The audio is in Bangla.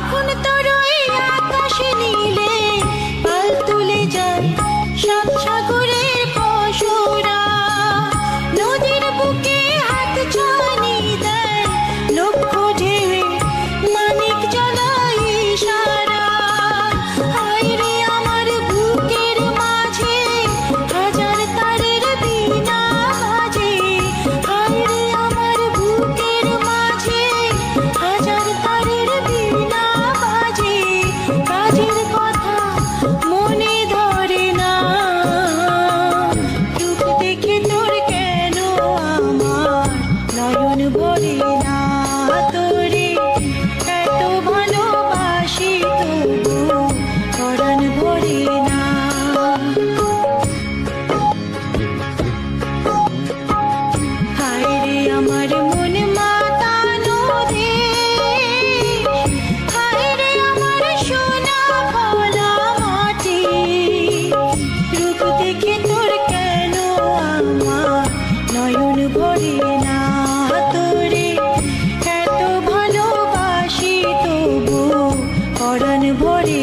তখন তোর ওই আকাশ নীলে পাল তুলে যায় সাত সাগরের পশুরা, নদীর বুকে হাত ছানি দেয় লক্ষ ঢেউয়ে মানিক জ্বালায় ইশারা। হায় রে আমার বুকের মাঝে হাজার তারের বীণা বাজে, হায় রে আমার বুকের মাঝে হাজার তারের বীণা বাজে, কাজের কথা মনে ধরে না। রূপ দেখে তোর কেন আমার নয়ন ভরে না, তোরে এত ভালোবাসি তবু পরাণ ভরে না। হায় রে আমার মন মাতানো দেশ, হায় রে আমার সোনা ফলা মাটি। রূপ দেখে তোর কেন আমার নয়ন ভরে না, তোরে এত ভালোবাসি তবু পরাণ ভরে